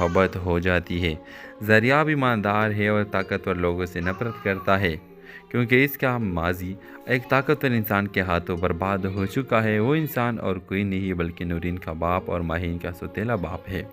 मोहब्बत हो जाती है। ज़रियाब ईमानदार है और ताकतवर लोगों से नफ़रत करता है, क्योंकि इसका माजी एक ताकतवर इंसान के हाथों बर्बाद हो चुका है। वो इंसान और कोई नहीं बल्कि नूरीन का बाप और माहीन का सौतेला बाप है।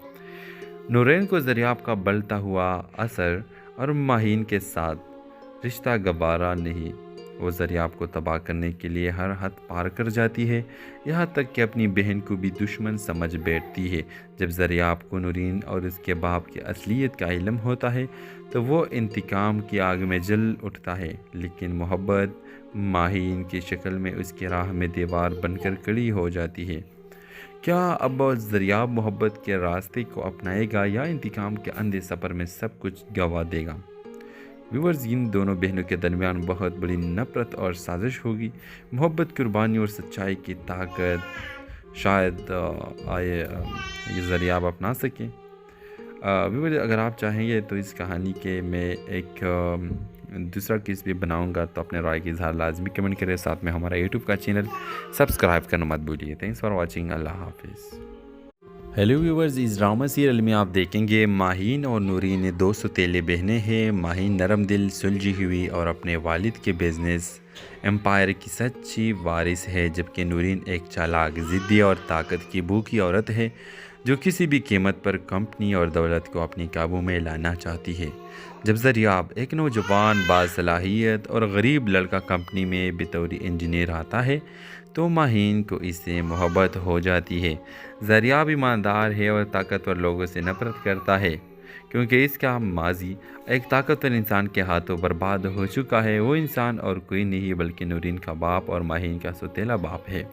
नूरीन को ज़रियाब का बढ़ता हुआ असर और माहीन के साथ रिश्ता गवारा नहीं। वो ज़रियाब को तबाह करने के लिए हर हद पार कर जाती है, यहाँ तक कि अपनी बहन को भी दुश्मन समझ बैठती है। जब ज़रियाब को नूरीन और उसके बाप की असलियत का इल्म होता है तो वो इंतकाम की आग में जल उठता है, लेकिन मोहब्बत माहीन की शक्ल में उसकी राह में दीवार बनकर खड़ी हो जाती है। क्या अब ज़रियाब मोहब्बत के रास्ते को अपनाएगा या इंतकाम के अंधे सफ़र में सब कुछ गंवा देगा? व्यूअर्स, इन दोनों बहनों के दरमियान बहुत बड़ी नफ़रत और साजिश होगी। मोहब्बत, कुर्बानी और सच्चाई की ताकत शायद ये ज़रियाब अपना सकें। व्यूअर्स, अगर आप चाहेंगे तो इस कहानी के मैं एक दूसरा केस भी बनाऊंगा, तो अपने राय की इजहार लाजमी कमेंट करें। साथ में हमारा यूट्यूब का चैनल सब्सक्राइब करना मत भूलिए। Thanks for watching. अल्लाह हाफिज़। हेलो व्यूवर्स, इस ड्रामा सीरियल में आप देखेंगे माहीन और नूरीन दो सौतेले बहनें हैं। माहीन नरम दिल, सुलझी हुई और अपने वालिद के बिजनेस एम्पायर की सच्ची वारिस है, जबकि नूरीन एक चालाक, ज़िद्दी और ताकत की भूखी औरत है जो किसी भी कीमत पर कंपनी और दौलत को अपने काबू में लाना चाहती है। जब ज़रियाब, एक नौजवान बासलाहियत और गरीब लड़का, कंपनी में बतौर इंजीनियर आता है तो माहीन को इससे मोहब्बत हो जाती है। ज़रियाब ईमानदार है और ताकतवर लोगों से नफ़रत करता है, क्योंकि इसका माजी एक ताकतवर इंसान के हाथों बर्बाद हो चुका है। वो इंसान और कोई नहीं बल्कि नूरीन का बाप और माहीन का सौतेला बाप है।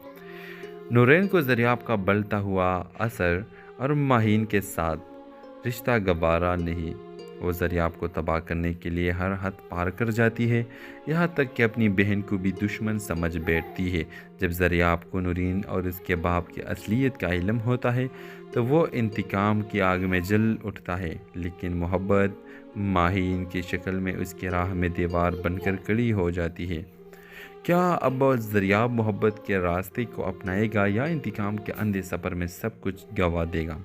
नूरीन को ज़रियाब का बढ़ता हुआ असर और माहीन के साथ रिश्ता गवारा नहीं। वो ज़रियाब को तबाह करने के लिए हर हद पार कर जाती है, यहाँ तक कि अपनी बहन को भी दुश्मन समझ बैठती है। जब ज़रियाब को नूरीन और उसके बाप की असलियत का इल्म होता है तो वो इंतकाम की आग में जल उठता है, लेकिन मोहब्बत माहीन की शक्ल में उसकी राह में दीवार बनकर खड़ी हो जाती है। क्या अब ज़रियाब मोहब्बत के रास्ते को अपनाएगा या इंतकाम के अंधे सफ़र में सब कुछ गंवा देगा?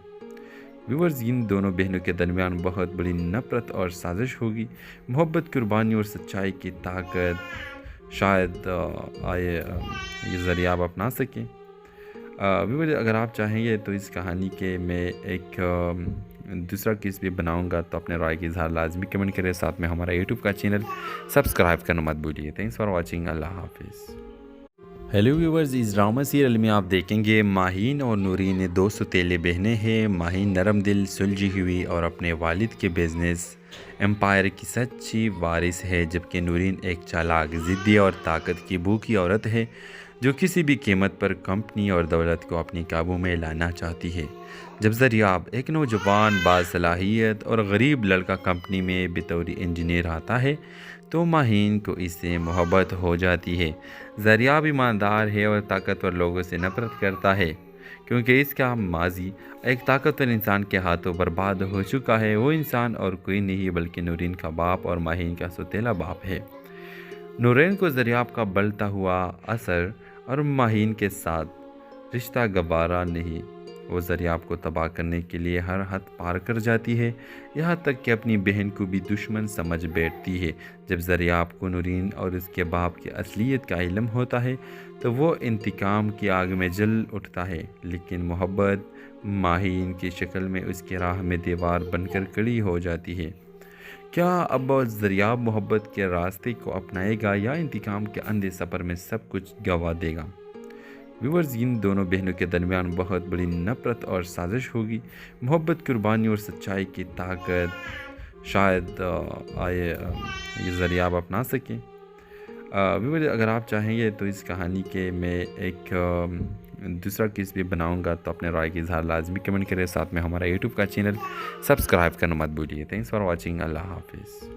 व्यूअर्स, इन दोनों बहनों के दरमियान बहुत बड़ी नफ़रत और साजिश होगी। मोहब्बत, कुर्बानी और सच्चाई की ताकत शायद ये ज़रियाब अपना सकें। व्यूअर्स, अगर आप चाहेंगे तो इस कहानी के मैं एक दूसरा केस भी बनाऊंगा, तो अपने राय की इजहार लाजमी कमेंट करें। साथ में हमारा यूट्यूब का चैनल सब्सक्राइब करना मत भूलिए। Thanks for watching. अल्लाह हाफिज़। हेलो व्यूवर्स, इस ड्रामा सीरियल में आप देखेंगे माहीन और नूरीन दो सौतेले बहनें हैं। माहीन नरम दिल, सुलझी हुई और अपने वालिद के बिजनेस एम्पायर की सच्ची वारिस है, जबकि नूरीन एक चालाक, ज़िद्दी और ताकत की भूखी औरत है जो किसी भी कीमत पर कंपनी और दौलत को अपने काबू में लाना चाहती है। जब ज़रियाब, एक नौजवान बासलाहियत और गरीब लड़का, कंपनी में बतौर इंजीनियर आता है तो माहीन को इससे मोहब्बत हो जाती है। ज़रियाब ईमानदार है और ताकतवर लोगों से नफ़रत करता है, क्योंकि इसका माजी एक ताकतवर इंसान के हाथों बर्बाद हो चुका है। वो इंसान और कोई नहीं बल्कि नूरीन का बाप और माहीन का सौतेला बाप है। नूरीन को ज़रियाब का बढ़ता हुआ असर और माहीन के साथ रिश्ता गवारा नहीं। वो ज़रियाब को तबाह करने के लिए हर हद पार कर जाती है, यहाँ तक कि अपनी बहन को भी दुश्मन समझ बैठती है। जब ज़रियाब को नूरीन और उसके बाप की असलियत का इल्म होता है तो वो इंतकाम की आग में जल उठता है, लेकिन मोहब्बत माहीन की शक्ल में उसकी राह में दीवार बनकर खड़ी हो जाती है। क्या अब ज़रियाब मोहब्बत के रास्ते को अपनाएगा या इंतकाम के अंधे सफ़र में सब कुछ गंवा देगा? व्यूअर्स, इन दोनों बहनों के दरमियान बहुत बड़ी नफ़रत और साजिश होगी। मोहब्बत, कुर्बानी और सच्चाई की ताकत शायद ये ज़रियाब अपना सकें। व्यूअर्स, अगर आप चाहेंगे तो इस कहानी के मैं एक दूसरा केस भी बनाऊंगा, तो अपने राय की इजहार लाजमी कमेंट करें। साथ में हमारा यूट्यूब का चैनल सब्सक्राइब करना मत भूलिए। Thanks for watching. अल्लाह हाफिज़।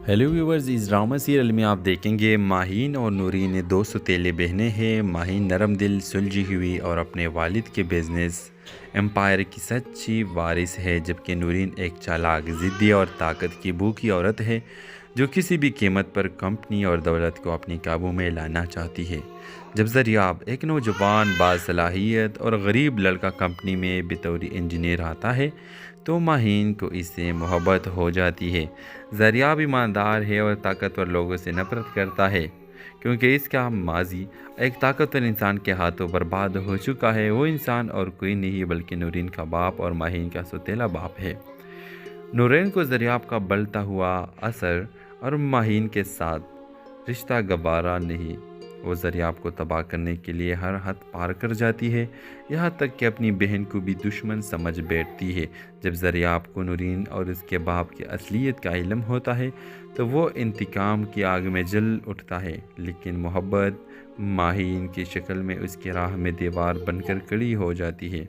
हेलो व्यूवर्स, इस ड्रामा सीरियल में आप देखेंगे माहीन और नूरीन दो सौतेले बहनें हैं। माहीन नरम दिल, सुलझी हुई और अपने वालिद के बिजनेस एम्पायर की सच्ची वारिस है, जबकि नूरीन एक चालाक, ज़िद्दी और ताकत की भूखी औरत है जो किसी भी कीमत पर कंपनी और दौलत को अपने काबू में लाना चाहती है। जब ज़रियाब, एक नौजवान बासलाहियत और गरीब लड़का, कंपनी में बतौर इंजीनियर आता है تو ماہین کو اس سے محبت ہو جاتی ہے۔ زریاب ایماندار ہے اور طاقتور لوگوں سے نفرت کرتا ہے، کیونکہ اس کا ماضی ایک طاقتور انسان کے ہاتھوں برباد ہو چکا ہے۔ وہ انسان اور کوئی نہیں بلکہ نورین کا باپ اور ماہین کا سوتیلا باپ ہے۔ نورین کو زریاب کا بڑھتا ہوا اثر اور ماہین کے ساتھ رشتہ گوارا نہیں۔ وہ زریاب کو تباہ کرنے کے لیے ہر حد پار کر جاتی ہے، یہاں تک کہ اپنی بہن کو بھی دشمن سمجھ بیٹھتی ہے۔ جب زریاب کو نورین اور اس کے باپ کی اصلیت کا علم ہوتا ہے تو وہ انتقام کی آگ میں جل اٹھتا ہے، لیکن محبت ماہین کی شکل میں اس کی راہ میں دیوار بن کر کھڑی ہو جاتی ہے۔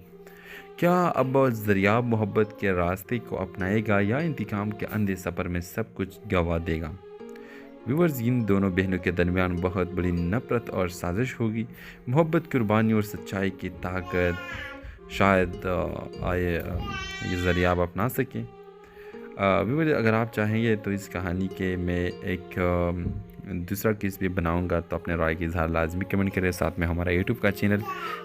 کیا اب زریاب محبت کے راستے کو اپنائے گا یا انتقام کے اندھے سفر میں سب کچھ گنوا دے گا؟ ویورز، ان دونوں بہنوں کے درمیان بہت بڑی نفرت اور سازش ہوگی۔ محبت، قربانی اور سچائی کی طاقت شاید یہ زریاب اپنا سکیں۔ ویورز، اگر آپ چاہیں گے تو اس کہانی کے میں ایک دوسرا کیس بھی بناؤں گا، تو اپنے رائے کی اظہار لازمی کمنٹ کریں، ساتھ میں ہمارا یوٹیوب کا چینل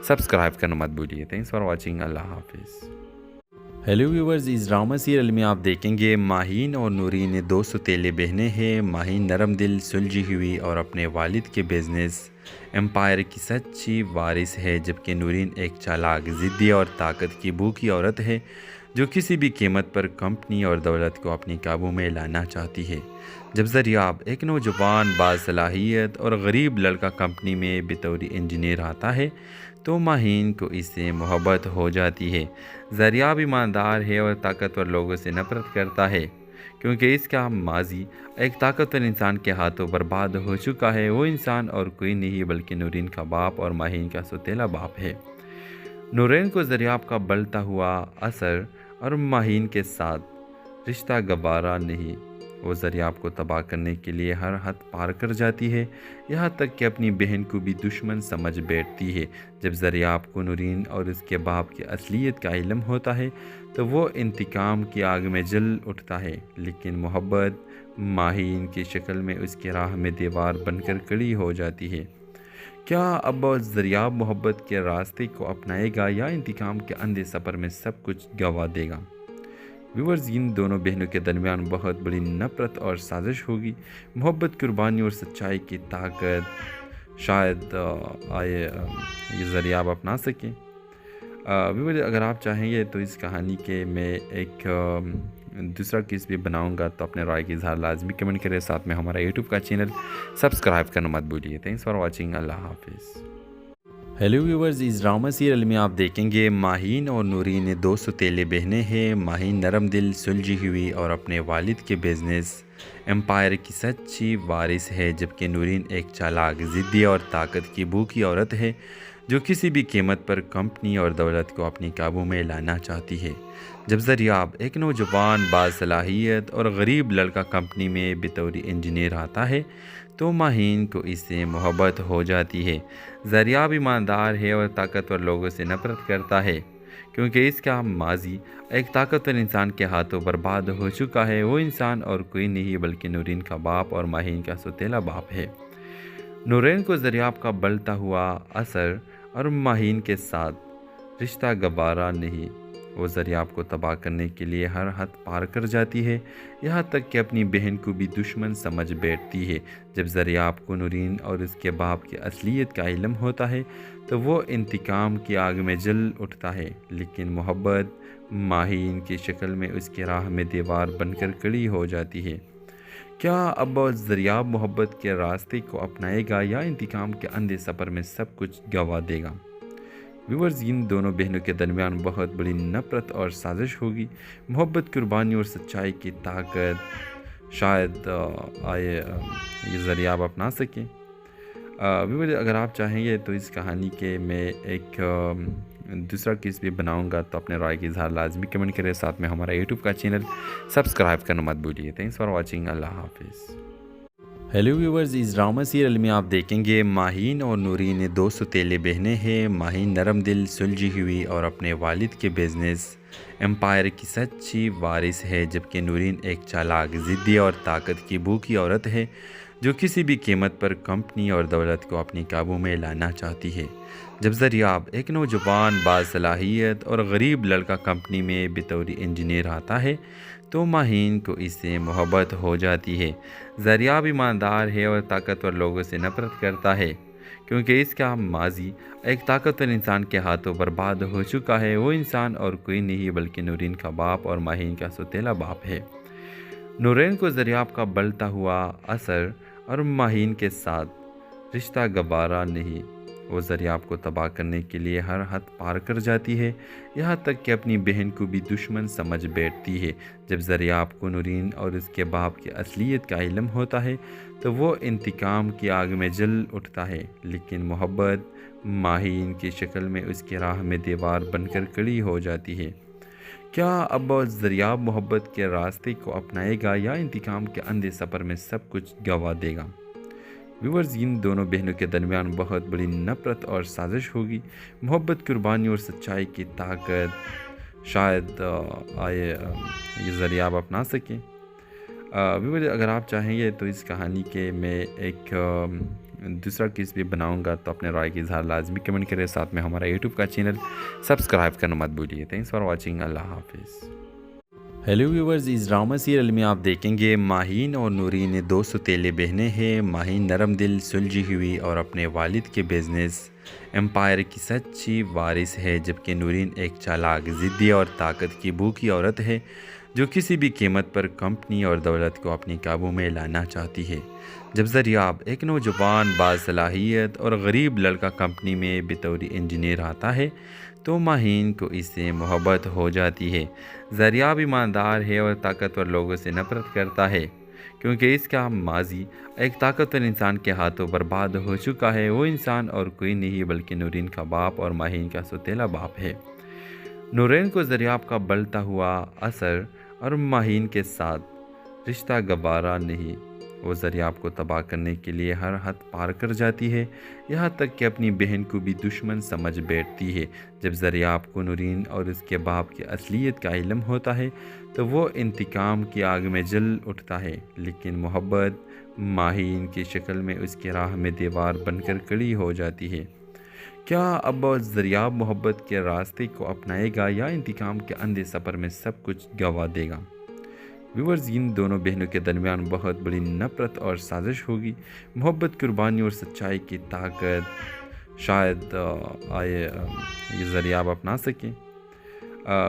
سبسکرائب کرنا مت بھولیے۔ تھینکس فار واچنگ، اللہ حافظ۔ ہیلو ویورز، اس ڈرامہ سیریل میں آپ دیکھیں گے ماہین اور نورین دو سوتیلے بہنیں ہیں۔ ماہین نرم دل، سلجھی ہوئی اور اپنے والد کے بزنس امپائر کی سچی وارث ہے، جبکہ نورین ایک چالاک، ضدی اور طاقت کی بھوکی عورت ہے جو کسی بھی قیمت پر کمپنی اور دولت کو اپنی قابو میں لانا چاہتی ہے۔ جب زریاب، ایک نوجوان باصلاحیت اور غریب لڑکا، کمپنی میں بطور انجینئر آتا ہے تو ماہین کو اس سے محبت ہو جاتی ہے۔ زریاب ایماندار ہے اور طاقتور لوگوں سے نفرت کرتا ہے، کیونکہ اس کا ماضی ایک طاقتور انسان کے ہاتھوں برباد ہو چکا ہے۔ وہ انسان اور کوئی نہیں بلکہ نورین کا باپ اور ماہین کا سوتیلا باپ ہے۔ نورین کو زریاب کا بڑھتا ہوا اثر اور ماہین کے ساتھ رشتہ گوارا نہیں۔ وہ زریاب کو تباہ کرنے کے لیے ہر حد پار کر جاتی ہے، یہاں تک کہ اپنی بہن کو بھی دشمن سمجھ بیٹھتی ہے۔ جب زریاب کو نورین اور اس کے باپ کی اصلیت کا علم ہوتا ہے تو وہ انتقام کی آگ میں جل اٹھتا ہے، لیکن محبت ماہین کی شکل میں اس کی راہ میں دیوار بن کر کھڑی ہو جاتی ہے۔ کیا اب زریاب محبت کے راستے کو اپنائے گا یا انتقام کے اندھے سفر میں سب کچھ گنوا دے گا؟ ویورز، ان دونوں بہنوں کے درمیان بہت بڑی نفرت اور سازش ہوگی۔ محبت، قربانی اور سچائی کی طاقت شاید یہ زریاب اپنا سکیں۔ ویورز، اگر آپ چاہیں گے تو اس کہانی کے میں ایک دوسرا کیس بھی بناؤں گا، تو اپنے رائے کی اظہار لازمی کمنٹ کریں، ساتھ میں ہمارا یوٹیوب کا چینل سبسکرائب کرنا مت بھولیے۔ تھینکس فار واچنگ، اللہ حافظ۔ ہیلو ویورز، اس ڈرامہ سیریل میں آپ دیکھیں گے ماہین اور نورین دو سوتیلے بہنیں ہیں۔ ماہین نرم دل، سلجھی ہوئی اور اپنے والد کے بزنس امپائر کی سچی وارث ہے، جبکہ نورین ایک چالاک، ضدی اور طاقت کی بھوکی عورت ہے جو کسی بھی قیمت پر کمپنی اور دولت کو اپنی قابو میں لانا چاہتی ہے۔ جب زریاب، ایک نوجوان باصلاحیت اور غریب لڑکا، کمپنی میں بطور انجینئر آتا ہے تو ماہین کو اس سے محبت ہو جاتی ہے۔ زریاب ایماندار ہے اور طاقتور لوگوں سے نفرت کرتا ہے، کیونکہ اس کا ماضی ایک طاقتور انسان کے ہاتھوں برباد ہو چکا ہے۔ وہ انسان اور کوئی نہیں بلکہ نورین کا باپ اور ماہین کا سوتیلا باپ ہے۔ نورین کو زریاب کا بڑھتا ہوا اثر اور ماہین کے ساتھ رشتہ گوارا نہیں۔ وہ زریاب کو تباہ کرنے کے لیے ہر حد پار کر جاتی ہے، یہاں تک کہ اپنی بہن کو بھی دشمن سمجھ بیٹھتی ہے۔ جب زریاب کو نورین اور اس کے باپ کی اصلیت کا علم ہوتا ہے تو وہ انتقام کی آگ میں جل اٹھتا ہے، لیکن محبت ماہین کی شکل میں اس کی راہ میں دیوار بن کر کھڑی ہو جاتی ہے۔ کیا اب زریاب محبت کے راستے کو اپنائے گا یا انتقام کے اندھے سفر میں سب کچھ گنوا دے گا؟ ویورز، ان دونوں بہنوں کے درمیان بہت بڑی نفرت اور سازش ہوگی۔ محبت، قربانی اور سچائی کی طاقت شاید یہ زریاب اپنا سکیں۔ ویورز، اگر آپ چاہیں گے تو اس کہانی کے میں ایک دوسرا کیس بھی بناؤں گا، تو اپنے رائے کی اظہار لازمی کمنٹ کریں، ساتھ میں ہمارا یوٹیوب کا چینل سبسکرائب کرنا مت بھولیے۔ تھینکس فار واچنگ، اللہ حافظ۔ ہیلو ویورز، اس ڈرامہ سیریل میں آپ دیکھیں گے ماہین اور نورین دو سوتیلے بہنیں ہیں۔ ماہین نرم دل، سلجھی ہوئی اور اپنے والد کے بزنس امپائر کی سچی وارث ہے، جبکہ نورین ایک چالاک، ضدی اور طاقت کی بھوکی عورت ہے जो किसी भी कीमत पर कंपनी और दौलत को अपने काबू में लाना चाहती है। जब ज़रियाब एक नौजवान बासलाहियत और गरीब लड़का कंपनी में बतौर इंजीनियर आता है तो माहीन को इससे मोहब्बत हो जाती है। ज़रियाब ईमानदार है और ताकतवर लोगों से नफरत करता है क्योंकि इसका माजी एक ताकतवर इंसान के हाथों बर्बाद हो चुका है। वो इंसान और कोई नहीं बल्कि नूरीन का बाप और माहीन का सौतेला बाप है। नूरीन को ज़रियाब का बढ़ता हुआ असर और माहीन के साथ रिश्ता गवारा नहीं। वो ज़रियाब को तबाह करने के लिए हर हद पार कर जाती है, यहाँ तक कि अपनी बहन को भी दुश्मन समझ बैठती है। जब ज़रियाब को नूरीन और उसके बाप की असलियत का इल्म होता है तो वो इंतकाम की आग में जल उठता है, लेकिन मोहब्बत माहीन की शक्ल में उसकी राह में दीवार बनकर खड़ी हो जाती है। क्या अब ज़रियाब मोहब्बत के रास्ते को अपनाएगा या इंतकाम के अंधे सफ़र में सब कुछ गंवा देगा? व्यूअर्स, इन दोनों बहनों के दरमियान बहुत बड़ी नफ़रत और साजिश होगी। मोहब्बत, कुर्बानी और सच्चाई की ताकत शायद ये ज़रियाब अपना सकें। व्यूअर्स, अगर आप चाहेंगे तो इस कहानी के मैं एक दूसरा किस भी बनाऊंगा, तो अपने राय की इजहार लाजमी कमेंट करें। साथ में हमारा यूट्यूब का चैनल सब्सक्राइब करना मत भूलिए। Thanks for watching. अल्लाह हाफिज़। हेलो व्यूवर्स, इस ड्रामा सीरियल में आप देखेंगे माहीन और नूरीन दो सौतेले बहनें हैं। माहीन नरम दिल, सुलझी हुई और अपने वालिद के बिजनेस एम्पायर की सच्ची वारिस है, जबकि नूरीन एक चालाक, ज़िद्दी और ताकत की भूखी औरत है जो किसी भी कीमत पर कंपनी और दौलत को अपने काबू में लाना चाहती है। जब ज़रियाब एक नौजवान बासलाहियत और गरीब लड़का कंपनी में बतौर इंजीनियर आता है तो माहीन को इससे मोहब्बत हो जाती है। ज़रियाब ईमानदार है और ताकतवर लोगों से नफरत करता है क्योंकि इसका माजी एक ताकतवर इंसान के हाथों बर्बाद हो चुका है। वो इंसान और कोई नहीं बल्कि नूरीन का बाप और माहीन का सौतेला बाप है। नूरीन को ज़रियाब का बढ़ता हुआ असर और माहीन के साथ रिश्ता गवारा नहीं। वो ज़रियाब को तबाह करने के लिए हर हद पार कर जाती है, यहाँ तक कि अपनी बहन को भी दुश्मन समझ बैठती है। जब ज़रियाब को नूरीन और उसके बाप की असलियत का इल्म होता है तो वो इंतकाम की आग में जल उठता है, लेकिन मोहब्बत माहीन की शक्ल में उसकी राह में दीवार बनकर खड़ी हो जाती है। क्या अब ज़रियाब मोहब्बत के रास्ते को अपनाएगा या इंतकाम के अंधे सफ़र में सब कुछ गंवा देगा? व्यूअर्स, इन दोनों बहनों के दरमियान बहुत बड़ी नफ़रत और साजिश होगी। मोहब्बत, कुर्बानी और सच्चाई की ताकत शायद ये ज़रियाब अपना सकें।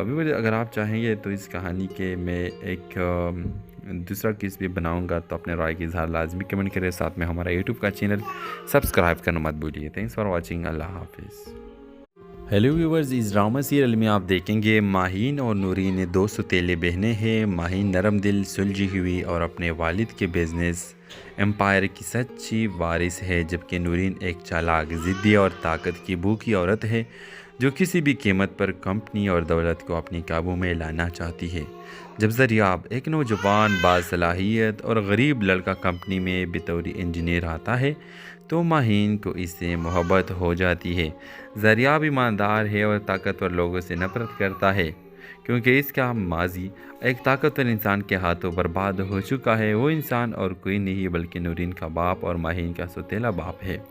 व्यूअर्स, अगर आप चाहेंगे तो इस कहानी के मैं एक दूसरा किस भी बनाऊंगा, तो अपने राय की इजहार लाजमी कमेंट करें। साथ में हमारा यूट्यूब का चैनल सब्सक्राइब करना मत भूलिए। Thanks for watching. अल्लाह हाफिज़। हेलो व्यूवर्स, इस ड्रामा सीरियल में आप देखेंगे माहीन और नूरीन दो सौतेले बहनें हैं। माहीन नरम दिल, सुलझी हुई और अपने वालिद के बिजनेस एम्पायर की सच्ची वारिस है, जबकि नूरीन एक चालाक, ज़िद्दी और ताकत की भूखी औरत है जो किसी भी कीमत पर कंपनी और दौलत को अपने काबू में लाना चाहती है। जब ज़रियाब एक नौजवान बासलाहियत और गरीब लड़का कंपनी में बतौर इंजीनियर आता है तो माहीन को इससे मोहब्बत हो जाती है। ज़रियाब ईमानदार है और ताकतवर लोगों से नफरत करता है क्योंकि इसका माजी एक ताकतवर इंसान के हाथों बर्बाद हो चुका है। वो इंसान और कोई नहीं बल्कि नूरीन का बाप और माहीन का सौतेला बाप है।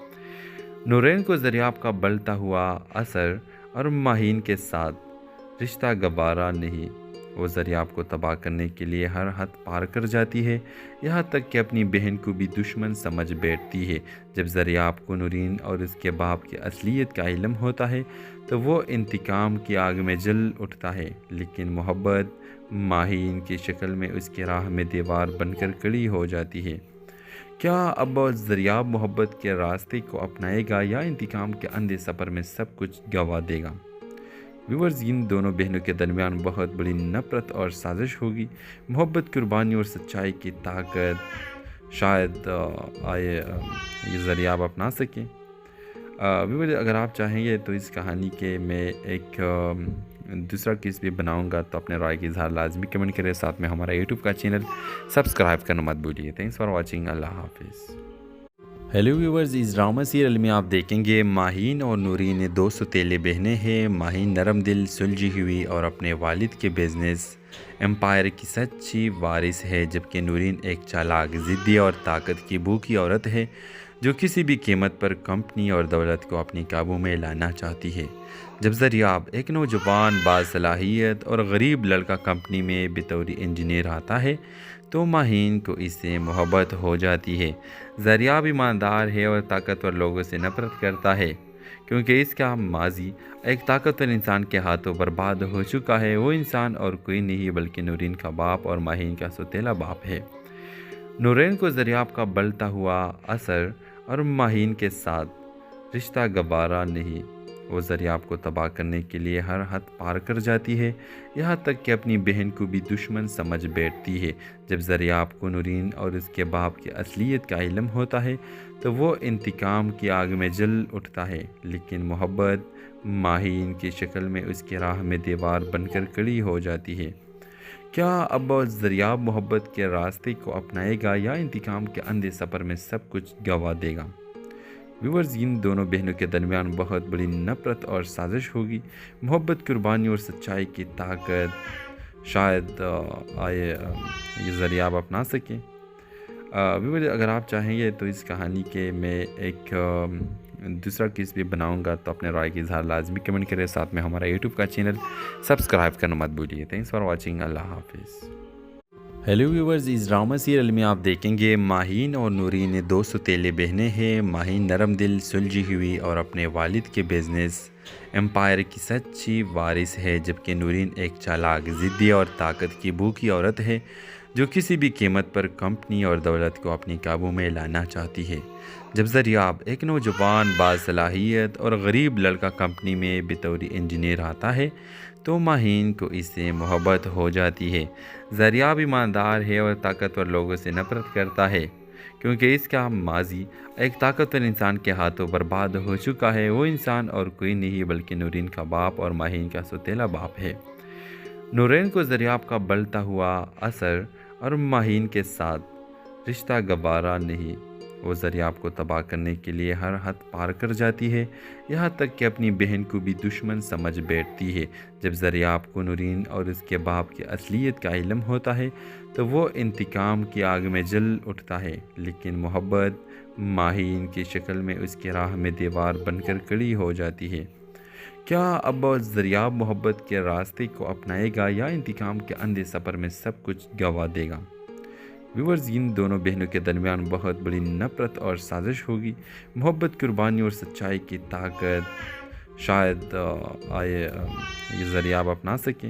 नूरीन को ज़रियाब का बढ़ता हुआ असर और माहीन के साथ रिश्ता गवारा नहीं। वो ज़रियाब को तबाह करने के लिए हर हद पार कर जाती है, यहाँ तक कि अपनी बहन को भी दुश्मन समझ बैठती है। जब ज़रियाब को नूरीन और उसके बाप की असलियत का इल्म होता है तो वो इंतकाम की आग में जल उठता है, लेकिन मोहब्बत माहीन की शक्ल में उसकी राह में दीवार बनकर खड़ी हो जाती है। क्या अब ज़रियाब मोहब्बत के रास्ते को अपनाएगा या इंतकाम के अंधे सफ़र में सब कुछ गंवा देगा? व्यूअर्स, इन दोनों बहनों के दरमियान बहुत बड़ी नफ़रत और साजिश होगी। मोहब्बत, कुर्बानी और सच्चाई की ताकत शायद ये ज़रियाब अपना सकें। व्यूअर्स, अगर आप चाहेंगे तो इस कहानी के मैं एक दूसरा किस भी बनाऊंगा, तो अपने राय की इजहार लाजमी कमेंट करें। साथ में हमारा यूट्यूब का चैनल सब्सक्राइब करना मत भूलिए। Thanks for watching. अल्लाह हाफिज़। हेलो व्यूवर्स, इस ड्रामा सीरियल में आप देखेंगे माहीन और नूरीन दो सौतेले बहनें हैं। माहीन नरम दिल, सुलझी हुई और अपने वालिद के बिजनेस एम्पायर की सच्ची वारिस है, जबकि नूरीन एक चालाक, ज़िद्दी और ताकत की भूखी औरत है जो किसी भी कीमत पर कंपनी और दौलत को अपने काबू में लाना चाहती है। जब ज़रियाब, एक नौजवान बासलाहियत और गरीब लड़का कंपनी में बतौर इंजीनियर आता है तो माहीन को इससे मोहब्बत हो जाती है। ज़रियाब ईमानदार है और ताकतवर लोगों से नफरत करता है क्योंकि इसका माजी एक ताकतवर इंसान के हाथों बर्बाद हो चुका है। वो इंसान और कोई नहीं बल्कि नूरीन का बाप और माहीन का सौतेला बाप है। नूरीन को ज़रियाब का बढ़ता हुआ असर और माहीन के साथ रिश्ता गवारा नहीं। वो ज़रियाब को तबाह करने के लिए हर हद पार कर जाती है, यहाँ तक कि अपनी बहन को भी दुश्मन समझ बैठती है। जब ज़रियाब को नूरीन और उसके बाप की असलियत का इल्म होता है तो वो इंतकाम की आग में जल उठता है, लेकिन मोहब्बत माहीन की शक्ल में उसकी राह में दीवार बनकर खड़ी हो जाती है। क्या अब ज़रियाब मोहब्बत के रास्ते को अपनाएगा या इंतकाम के अंधे सफ़र में सब कुछ गंवा देगा? व्यूवर्स, इन दोनों बहनों के दरमियान बहुत बड़ी नफरत और साजिश होगी। मोहब्बत, कुर्बानी और सच्चाई की ताकत शायद ये ज़रियाब अपना सकें। व्यूवर्स, अगर आप चाहेंगे तो इस कहानी के मैं एक दूसरा केस भी बनाऊंगा, तो अपने राय की इजहार लाजमी कमेंट करें। साथ में हमारा यूट्यूब का चैनल सब्सक्राइब करना मत भूलिए। Thanks for watching. अल्लाह हाफिज़। हेलो व्यूवर्स, इस ड्रामा सीरियल में आप देखेंगे माहीन और नूरीन दो सौतेले बहनें हैं। माहीन नरम दिल, सुलझी हुई और अपने वालिद के बिजनेस एम्पायर की सच्ची वारिस है, जबकि नूरीन एक चालाक, ज़िद्दी और ताकत की भूखी औरत है जो किसी भी कीमत पर कंपनी और दौलत को अपने काबू में लाना चाहती है। जब ज़रियाब, एक नौजवान बासलाहियत और गरीब लड़का कंपनी में बतौर इंजीनियर आता है तो माहीन को इससे मोहब्बत हो जाती है। ज़रियाब ईमानदार है और ताकतवर लोगों से नफरत करता है क्योंकि इसका माजी एक ताकतवर इंसान के हाथों बर्बाद हो चुका है। वो इंसान और कोई नहीं बल्कि नूरीन का बाप और माहीन का सौतेला बाप है। नूरीन को ज़रियाब का बढ़ता हुआ असर और माहीन के साथ रिश्ता गवारा नहीं। वो ज़रियाब को तबाह करने के लिए हर हद पार कर जाती है, यहाँ तक कि अपनी बहन को भी दुश्मन समझ बैठती है। जब ज़रियाब को नूरीन और उसके बाप की असलियत का इल्म होता है तो वो इंतकाम की आग में जल उठता है, लेकिन मोहब्बत माहीन की शक्ल में उसकी राह में दीवार बनकर खड़ी हो जाती है। क्या अब ज़रियाब मोहब्बत के रास्ते को अपनाएगा या इंतकाम के अंधे सफ़र में सब कुछ गंवा देगा? व्यूवर्स, इन दोनों बहनों के दरमियान बहुत बड़ी नफरत और साजिश होगी। मोहब्बत, कुर्बानी और सच्चाई की ताकत शायद ये ज़रियाब अपना सकें।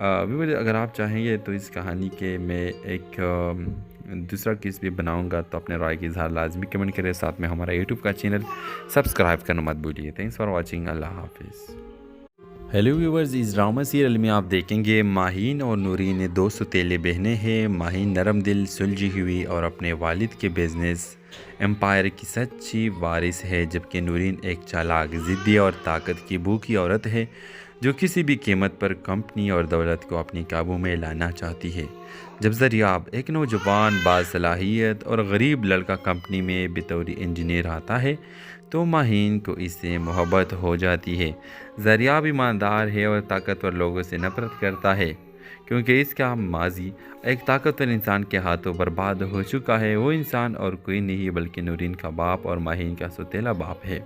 व्यूवर्स, अगर आप चाहेंगे तो इस कहानी के मैं एक दूसरा केस भी बनाऊंगा, तो अपने राय की इजहार लाजमी कमेंट करें। साथ में हमारा यूट्यूब का चैनल सब्सक्राइब करना मत भूलिए। Thanks for watching. अल्लाह हाफिज़। हेलो व्यूवर्स, इस ड्रामा सीरियल में आप देखेंगे माहीन और नूरीन दो सौतेले बहनें हैं। माहीन नरम दिल, सुलझी हुई और अपने वालिद के बिजनेस एम्पायर की सच्ची वारिस है, जबकि नूरीन एक चालाक, ज़िद्दी और ताकत की भूखी औरत है जो किसी भी कीमत पर कंपनी और दौलत को अपने काबू में लाना चाहती है। जब ज़रियाब, एक नौजवान बासलाहियत और गरीब लड़का कंपनी में बतौर इंजीनियर आता है तो माहीन को इससे मोहब्बत हो जाती है। ज़रियाब ईमानदार है और ताकतवर लोगों से नफरत करता है क्योंकि इसका माजी एक ताकतवर इंसान के हाथों बर्बाद हो चुका है। वो इंसान और कोई नहीं बल्कि नूरीन का बाप और माहीन का सौतेला बाप है।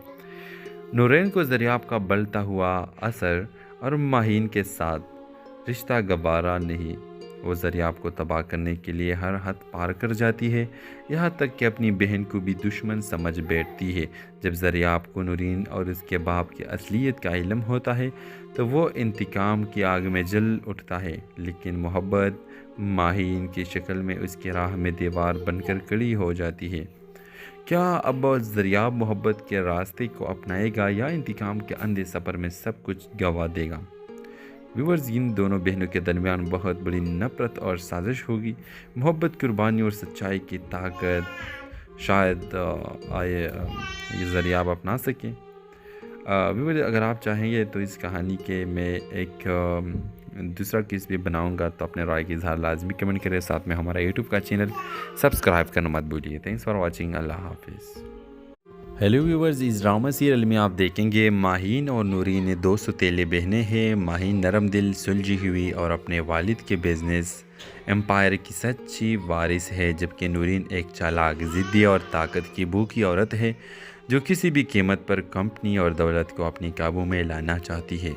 नूरीन को ज़रियाब का बढ़ता हुआ असर और माहीन के साथ रिश्ता गवारा नहीं। वो ज़रियाब को तबाह करने के लिए हर हद पार कर जाती है, यहाँ तक कि अपनी बहन को भी दुश्मन समझ बैठती है। जब ज़रियाब को नूरीन और उसके बाप की असलियत का इल्म होता है तो वो इंतकाम की आग में जल उठता है, लेकिन मोहब्बत माहीन की शक्ल में उसकी राह में दीवार बनकर खड़ी हो जाती है। क्या अब ज़रियाब मोहब्बत के रास्ते को अपनाएगा या इंतकाम के अंधे सफ़र में सब कुछ गंवा देगा? व्यूवर्स, इन दोनों बहनों के दरमियान बहुत बड़ी नफरत और साजिश होगी। मोहब्बत, कुर्बानी और सच्चाई की ताकत शायद ये ज़रियाब अपना सकें। व्यूवर्स, अगर आप चाहेंगे तो इस कहानी के मैं एक دوسرا کس بھی بناؤں گا تو اپنے رائے کی اظہار لازمی کمنٹ کرے، ساتھ میں ہمارا یوٹیوب کا چینل سبسکرائب کرنا مت بھولیے۔ تھینکس فار واچنگ، اللہ حافظ۔ ہیلو ویورز، اس ڈرامہ سیریل میں آپ دیکھیں گے ماہین اور نورین دو ستیلے بہنیں ہیں۔ ماہین نرم دل، سلجھی ہوئی اور اپنے والد کے بزنس امپائر کی سچی وارث ہے، جبکہ نورین ایک چالاک، ضدی اور طاقت کی بھوکی عورت ہے جو کسی بھی قیمت پر کمپنی اور دولت کو اپنی قابو میں لانا چاہتی ہے۔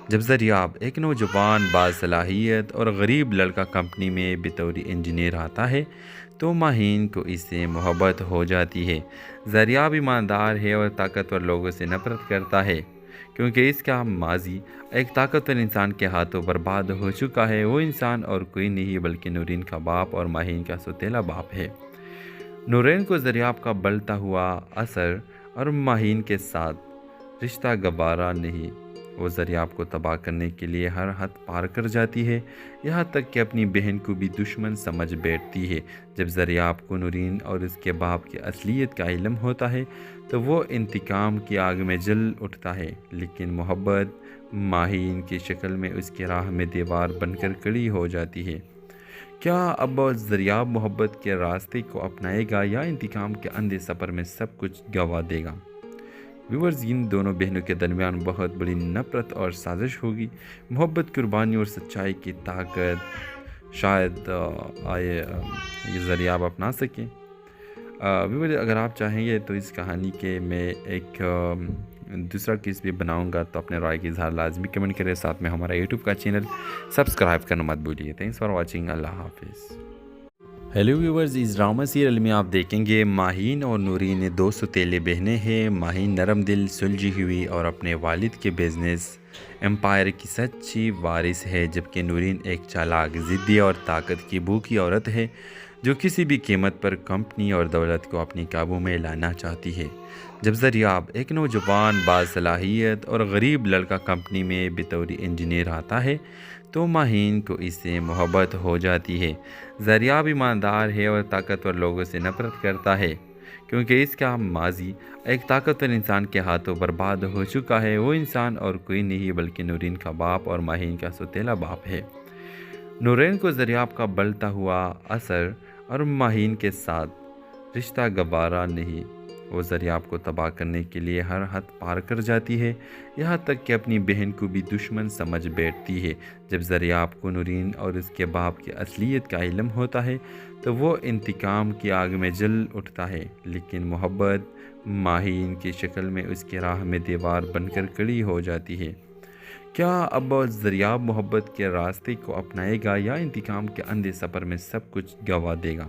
جب زریاب، ایک نوجوان باصلاحیت اور غریب لڑکا کمپنی میں بطور انجینئر آتا ہے تو ماہین کو اس سے محبت ہو جاتی ہے۔ زریاب ایماندار ہے اور طاقتور لوگوں سے نفرت کرتا ہے کیونکہ اس کا ماضی ایک طاقتور انسان کے ہاتھوں برباد ہو چکا ہے۔ وہ انسان اور کوئی نہیں بلکہ نورین کا باپ اور ماہین کا سوتیلا باپ ہے۔ نورین کو زریاب کا بڑھتا ہوا اثر اور ماہین کے ساتھ رشتہ گوارا نہیں۔ وہ زریاب کو تباہ کرنے کے لیے ہر حد پار کر جاتی ہے، یہاں تک کہ اپنی بہن کو بھی دشمن سمجھ بیٹھتی ہے۔ جب زریاب کو نورین اور اس کے باپ کی اصلیت کا علم ہوتا ہے تو وہ انتقام کی آگ میں جل اٹھتا ہے، لیکن محبت ماہین کی شکل میں اس کی راہ میں دیوار بن کر کھڑی ہو جاتی ہے۔ کیا اب زریاب محبت کے راستے کو اپنائے گا یا انتقام کے اندھے سفر میں سب کچھ گنوا دے گا؟ ویورز، ان دونوں بہنوں کے درمیان بہت بڑی نفرت اور سازش ہوگی۔ محبت، قربانی اور سچائی کی طاقت شاید یہ زریاب اپنا سکیں۔ ویورز، اگر آپ چاہیں گے تو اس کہانی کے میں ایک دوسرا کس بھی بناؤں گا تو اپنے رائے کی اظہار لازمی کمنٹ کرے، ساتھ میں ہمارا یوٹیوب کا چینل سبسکرائب کرنا مت بھولیے۔ تھینکس فار واچنگ، اللہ حافظ۔ ہیلو ویورز، اس ڈرامہ سیریل میں آپ دیکھیں گے ماہین اور نورین دو ستیلے بہنیں ہیں۔ ماہین نرم دل، سلجھی ہوئی اور اپنے والد کے بزنس امپائر کی سچی وارث ہے، جبکہ نورین ایک چالاک، ضدی اور طاقت کی بھوکی عورت ہے جو کسی بھی قیمت پر کمپنی اور دولت کو اپنی قابو میں لانا چاہتی ہے۔ جب زریاب، ایک نوجوان باصلاحیت اور غریب لڑکا کمپنی میں بطور انجینئر آتا ہے تو ماہین کو اس سے محبت ہو جاتی ہے۔ زریاب ایماندار ہے اور طاقتور لوگوں سے نفرت کرتا ہے کیونکہ اس کا ماضی ایک طاقتور انسان کے ہاتھوں برباد ہو چکا ہے۔ وہ انسان اور کوئی نہیں بلکہ نورین کا باپ اور ماہین کا سوتیلا باپ ہے۔ نورین کو زریاب کا بڑھتا ہوا اثر اور ماہین کے ساتھ رشتہ گوارا نہیں۔ وہ زریاب کو تباہ کرنے کے لیے ہر حد پار کر جاتی ہے، یہاں تک کہ اپنی بہن کو بھی دشمن سمجھ بیٹھتی ہے۔ جب زریاب کو نورین اور اس کے باپ کی اصلیت کا علم ہوتا ہے تو وہ انتقام کی آگ میں جل اٹھتا ہے، لیکن محبت ماہین کی شکل میں اس کی راہ میں دیوار بن کر کھڑی ہو جاتی ہے۔ کیا اب زریاب محبت کے راستے کو اپنائے گا یا انتقام کے اندھے سفر میں سب کچھ گنوا دے گا؟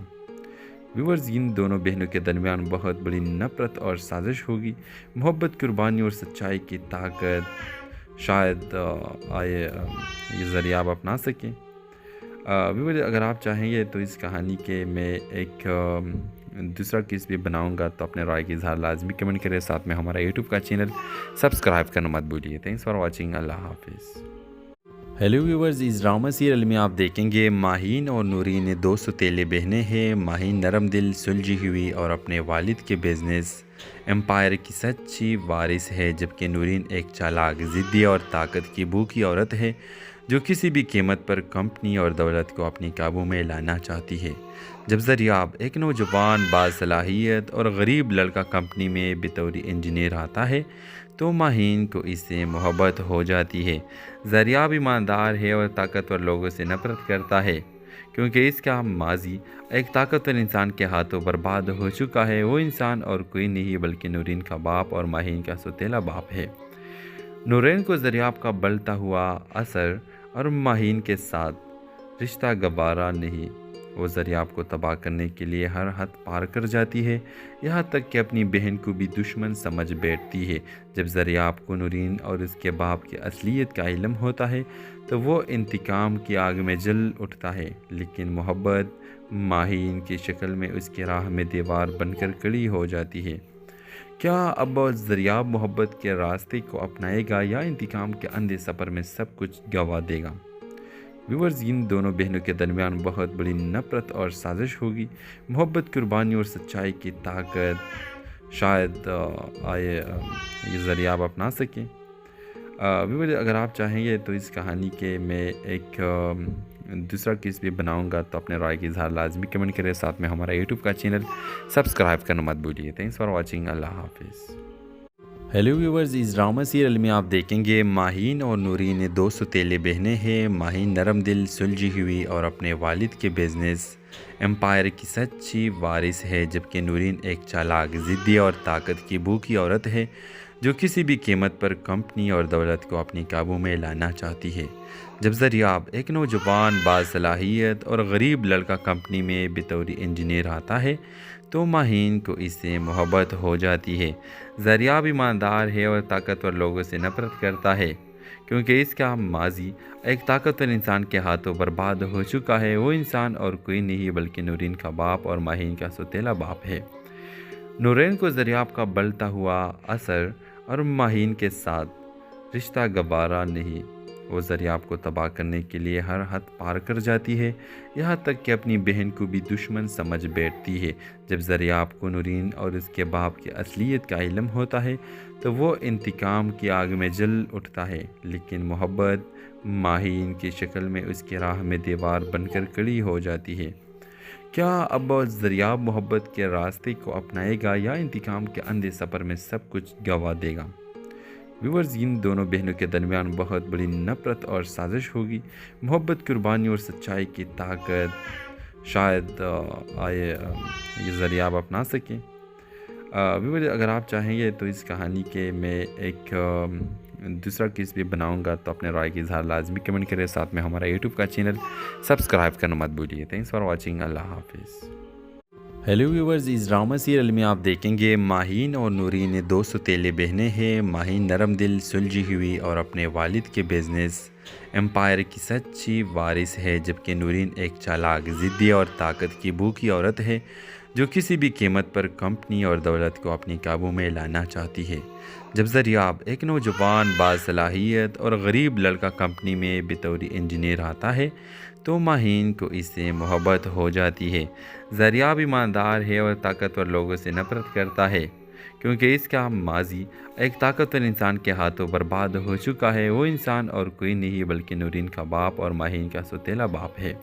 ویورز، ان دونوں بہنوں کے درمیان بہت بڑی نفرت اور سازش ہوگی۔ محبت، قربانی اور سچائی کی طاقت شاید یہ زریاب اپنا سکیں۔ ویورز، اگر آپ چاہیں گے تو اس کہانی کے میں ایک دوسرا کس بھی بناؤں گا تو اپنے رائے کی اظہار لازمی کمنٹ کرے، ساتھ میں ہمارا یوٹیوب کا چینل سبسکرائب کرنا مت بھولیے۔ تھینکس فار واچنگ، اللہ حافظ۔ ہیلو ویورز، اس ڈرامہ سیریل میں آپ دیکھیں گے ماہین اور نورین دو ستیلے بہنیں ہیں۔ ماہین نرم دل، سلجھی ہوئی اور اپنے والد کے بزنس امپائر کی سچی وارث ہے، جبکہ نورین ایک چالاک، ضدی اور طاقت کی بھوکی عورت ہے جو کسی بھی قیمت پر کمپنی اور دولت کو اپنی قابو میں لانا چاہتی ہے۔ جب زریاب، ایک نوجوان باصلاحیت اور غریب لڑکا کمپنی میں بطور انجینئر آتا ہے تو ماہین کو اس سے محبت ہو جاتی ہے۔ زریاب ایماندار ہے اور طاقتور لوگوں سے نفرت کرتا ہے کیونکہ اس کا ماضی ایک طاقتور انسان کے ہاتھوں برباد ہو چکا ہے۔ وہ انسان اور کوئی نہیں بلکہ نورین کا باپ اور ماہین کا سوتیلا باپ ہے۔ نورین کو زریاب کا بڑھتا ہوا اثر اور ماہین کے ساتھ رشتہ گوارا نہیں۔ وہ زریاب کو تباہ کرنے کے لیے ہر حد پار کر جاتی ہے، یہاں تک کہ اپنی بہن کو بھی دشمن سمجھ بیٹھتی ہے۔ جب زریاب کو نورین اور اس کے باپ کی اصلیت کا علم ہوتا ہے تو وہ انتقام کی آگ میں جل اٹھتا ہے، لیکن محبت ماہین کی شکل میں اس کی راہ میں دیوار بن کر کھڑی ہو جاتی ہے۔ کیا اب زریاب محبت کے راستے کو اپنائے گا یا انتقام کے اندھے سفر میں سب کچھ گنوا دے گا؟ ویورز، ان دونوں بہنوں کے درمیان بہت بڑی نفرت اور سازش ہوگی۔ محبت، قربانی اور سچائی کی طاقت شاید یہ زریاب اپنا سکیں۔ व्यूअर्स अगर आप चाहेंगे तो इस कहानी के मैं एक दूसरा किस भी बनाऊंगा, तो अपने राय की इजहार लाजमी कमेंट करें। साथ में हमारा यूट्यूब का चैनल सब्सक्राइब करना मत भूलिए। Thanks for watching. अल्लाह हाफिज़। हेलो व्यूवर्स, इस ड्रामा सीरियल में आप देखेंगे माहीन और नूरीन दो सौतेले बहनें हैं। माहीन नरम दिल, सुलझी हुई और अपने वालिद के बिजनेस एम्पायर की सच्ची वारिस है, जबकि नूरीन एक चालाक, ज़िद्दी और ताकत की भूखी औरत है जो किसी भी कीमत पर कंपनी और दौलत को अपने काबू में लाना चाहती है। जब ज़रियाब, एक नौजवान बासलाहियत और गरीब लड़का कंपनी में बतौर इंजीनियर आता है तो माहीन को इससे मोहब्बत हो जाती है। ज़रियाब ईमानदार है और ताकतवर लोगों से नफरत करता है क्योंकि इसका माजी एक ताकतवर इंसान के हाथों बर्बाद हो चुका है। वो इंसान और कोई नहीं बल्कि नूरीन का बाप और माहीन का सौतेला बाप है। नूरीन को ज़रियाब का बढ़ता हुआ असर और माहीन के साथ रिश्ता गवारा नहीं। वो ज़रियाब को तबाह करने के लिए हर हद पार कर जाती है, यहाँ तक कि अपनी बहन को भी दुश्मन समझ बैठती है। जब ज़रियाब को नूरीन और उसके बाप की असलियत का इल्म होता है तो वो इंतकाम की आग में जल उठता है, लेकिन मोहब्बत माहीन की शक्ल में उसकी राह में दीवार बनकर खड़ी हो जाती है। क्या अब ज़रियाब मोहब्बत के रास्ते को अपनाएगा या इंतकाम के अंधे सफ़र में सब कुछ गंवा देगा? व्यूअर्स, इन दोनों बहनों के दरमियान बहुत बड़ी नफरत और साजिश होगी। मोहब्बत, कुर्बानी और सच्चाई की ताकत शायद ये ज़रियाब अपना सकें। व्यूअर्स अगर आप चाहेंगे तो इस कहानी के मैं एक दूसरा किस भी बनाऊंगा, तो अपने राय की इजहार लाजमी कमेंट करें। साथ में हमारा यूट्यूब का चैनल सब्सक्राइब करना मत भूलिए। Thanks for watching. अल्लाह हाफिज़। हेलो व्यूवर्स, इस ड्रामा सीरियल में आप देखेंगे माहीन और नूरीन दो सौतेले बहनें हैं। माहीन नरम दिल, सुलझी हुई और अपने वालिद के बिजनेस एम्पायर की सच्ची वारिस है, जबकि नूरीन एक चालाक, ज़िद्दी और ताकत की भूखी औरत है जो किसी भी कीमत पर कंपनी और दौलत को अपने काबू में लाना चाहती है। जब ज़रियाब, एक नौजवान बासलाहियत और गरीब लड़का कंपनी में बतौर इंजीनियर आता है तो माहीन को इससे मोहब्बत हो जाती है। ज़रियाब ईमानदार है और ताकतवर लोगों से नफरत करता है क्योंकि इसका माजी एक ताकतवर इंसान के हाथों बर्बाद हो चुका है। वो इंसान और कोई नहीं बल्कि नूरीन का बाप और माहीन का सौतेला बाप है।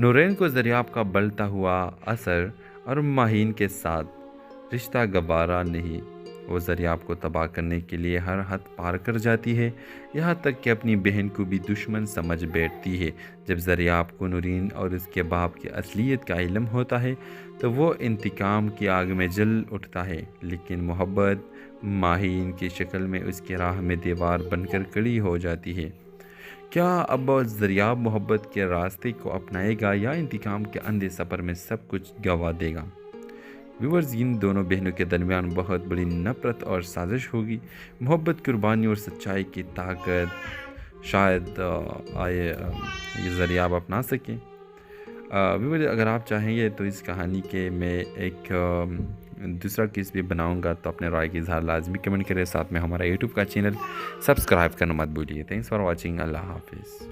नूरीन को ज़रियाब का बढ़ता हुआ असर और माहीन के साथ रिश्ता गवारा नहीं। वो ज़रियाब को तबाह करने के लिए हर हद पार कर जाती है, यहाँ तक कि अपनी बहन को भी दुश्मन समझ बैठती है। जब ज़रियाब को नूरीन और उसके बाप की असलियत का इल्म होता है तो वो इंतकाम की आग में जल उठता है, लेकिन मोहब्बत माहीन की शक्ल में उसकी राह में दीवार बनकर खड़ी हो जाती है। क्या अब ज़रियाब मोहब्बत के रास्ते को अपनाएगा या इंतकाम के अंधे सफ़र में सब कुछ गंवा देगा? व्यूअर्स, इन दोनों बहनों के दरमियान बहुत बड़ी नफरत और साजिश होगी। मोहब्बत, कुर्बानी और सच्चाई की ताकत शायद ये ज़रियाब अपना सकें। व्यूअर्स अगर आप चाहेंगे तो इस कहानी के मैं एक दूसरा किस भी बनाऊंगा, तो अपने राय की इजहार लाजमी कमेंट करें। साथ में हमारा यूट्यूब का चैनल सब्सक्राइब करना मत भूलिए। Thanks for watching. अल्लाह हाफिज़।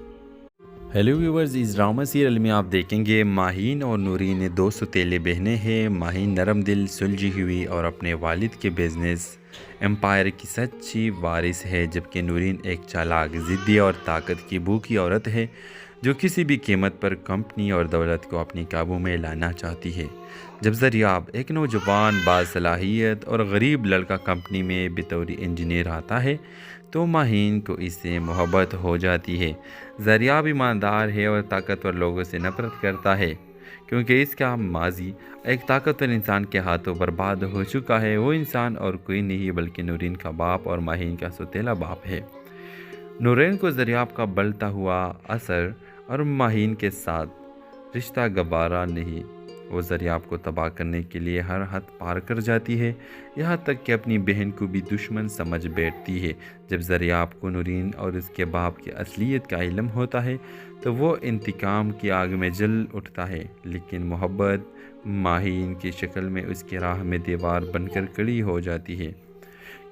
हेलो व्यूवर्स, इस ड्रामा सीरियल में आप देखेंगे माहीन और नूरीन दो सौतेले बहनें हैं। माहीन नरम दिल, सुलझी हुई और अपने वालिद के बिजनेस एम्पायर की सच्ची वारिस है, जबकि नूरीन एक चालाक, ज़िद्दी और ताकत की भूखी औरत है जो किसी भी कीमत पर कंपनी और दौलत को अपने काबू में लाना चाहती है। जब ज़रियाब, एक नौजवान बासलाहियत और गरीब लड़का कंपनी में बतौर इंजीनियर आता है तो माहीन को इससे मोहब्बत हो जाती है। ज़रियाब ईमानदार है और ताकतवर लोगों से नफरत करता है क्योंकि इसका माजी एक ताकतवर इंसान के हाथों बर्बाद हो चुका है। वो इंसान और कोई नहीं बल्कि नूरीन का बाप और माहीन का सौतेला बाप है। नूरीन को ज़रियाब का बढ़ता हुआ असर और माहीन के साथ रिश्ता गवारा नहीं। वो ज़रियाब को तबाह करने के लिए हर हद पार कर जाती है, यहाँ तक कि अपनी बहन को भी दुश्मन समझ बैठती है। जब ज़रियाब को नूरीन और उसके बाप की असलियत का इल्म होता है तो वो इंतकाम की आग में जल उठता है, लेकिन मोहब्बत माहीन की शक्ल में उसकी राह में दीवार बनकर खड़ी हो जाती है।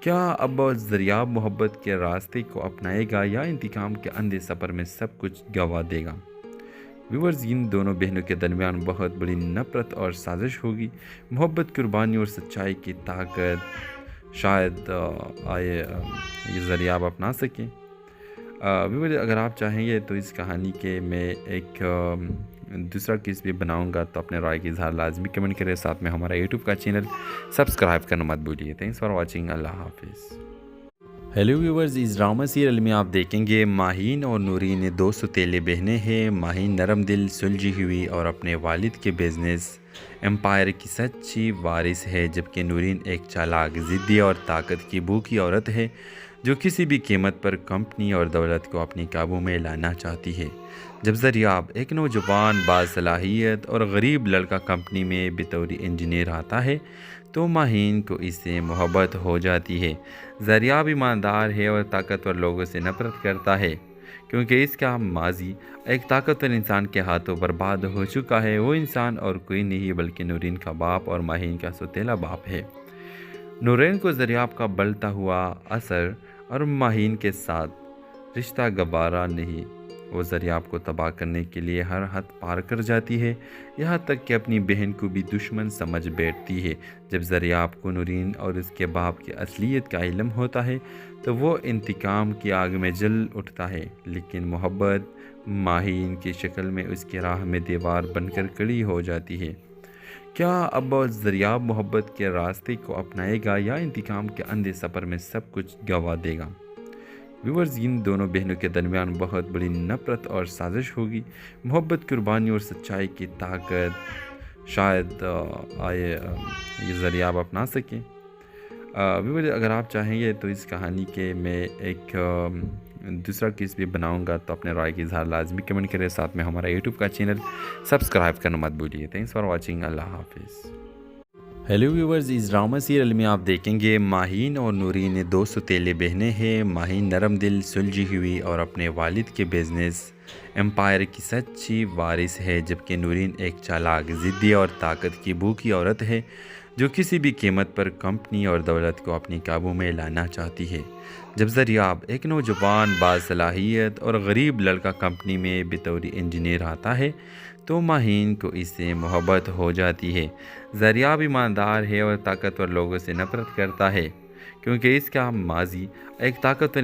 क्या अब ज़रियाब मोहब्बत के रास्ते को अपनाएगा या इंतकाम के अंधे सफ़र में सब कुछ गंवा देगा? व्यूअर्स, इन दोनों बहनों के दरमियान बहुत बड़ी नफरत और साजिश होगी। मोहब्बत, कुर्बानी और सच्चाई की ताकत شاید یہ ذریعہ آپ اپنا سکیں۔ ویور اگر آپ چاہیں گے تو اس کہانی کے میں ایک دوسرا کس بھی بناؤں گا، تو اپنے رائے کی اظہار لازمی کمنٹ کریں، ساتھ میں ہمارا یوٹیوب کا چینل سبسکرائب کرنا مت بھولیے۔ تھینکس فار واچنگ، اللہ حافظ۔ ہیلو ویورز، اس ڈرامہ سیریل میں آپ دیکھیں گے ماہین اور نورین دو ستیلے بہنیں ہیں۔ ماہین نرم دل، سلجھی ہوئی اور اپنے والد کے بزنس امپائر کی سچی وارث ہے، جبکہ نورین ایک چالاک، ضدی اور طاقت کی بھوکی عورت ہے جو کسی بھی قیمت پر کمپنی اور دولت کو اپنی قابو میں لانا چاہتی ہے۔ جب زریاب، ایک نوجوان باصلاحیت اور غریب لڑکا کمپنی میں بطور انجینئر آتا ہے تو ماہین کو اس سے محبت ہو جاتی ہے۔ زریاب ایماندار ہے اور طاقتور لوگوں سے نفرت کرتا ہے کیونکہ اس کا ماضی ایک طاقتور انسان کے ہاتھوں برباد ہو چکا ہے۔ وہ انسان اور کوئی نہیں بلکہ نورین کا باپ اور ماہین کا سوتیلا باپ ہے۔ نورین کو زریاب کا بڑھتا ہوا اثر اور ماہین کے ساتھ رشتہ گوارا نہیں۔ وہ زریاب کو تباہ کرنے کے لیے ہر حد پار کر جاتی ہے، یہاں تک کہ اپنی بہن کو بھی دشمن سمجھ بیٹھتی ہے۔ جب زریاب کو نورین اور اس کے باپ کی اصلیت کا علم ہوتا ہے تو وہ انتقام کی آگ میں جل اٹھتا ہے، لیکن محبت ماہین کی شکل میں اس کی راہ میں دیوار بن کر کھڑی ہو جاتی ہے۔ کیا اب زریاب محبت کے راستے کو اپنائے گا یا انتقام کے اندھے سفر میں سب کچھ گنوا دے گا؟ ویورز، ان دونوں بہنوں کے درمیان بہت بڑی نفرت اور سازش ہوگی۔ محبت، قربانی اور سچائی کی طاقت شاید یہ ذریعہ اپنا سکیں۔ ویورز، اگر آپ چاہیں گے تو اس کہانی کے میں ایک دوسرا کس بھی بناؤں گا، تو اپنے رائے کی اظہار لازمی کمنٹ کریں، ساتھ میں ہمارا یوٹیوب کا چینل سبسکرائب کرنا مت بھولیے۔ تھینکس فار واچنگ، اللہ حافظ۔ ہیلو ویورز، اس ڈرامہ سیریل میں آپ دیکھیں گے ماہین اور نورین دو ستیلے بہنیں ہیں۔ ماہین نرم دل، سلجھی ہوئی اور اپنے والد کے بزنس امپائر کی سچی وارث ہے، جبکہ نورین ایک چالاک، ضدی اور طاقت کی بھوکی عورت ہے جو کسی بھی قیمت پر کمپنی اور دولت کو اپنی قابو میں لانا چاہتی ہے۔ جب زریاب، ایک نوجوان باصلاحیت اور غریب لڑکا کمپنی میں بطور انجینئر آتا ہے تو ماہین کو اس سے محبت ہو جاتی ہے۔ زریاب ایماندار ہے اور طاقتور لوگوں سے نفرت کرتا ہے کیونکہ اس کا ماضی ایک طاقتور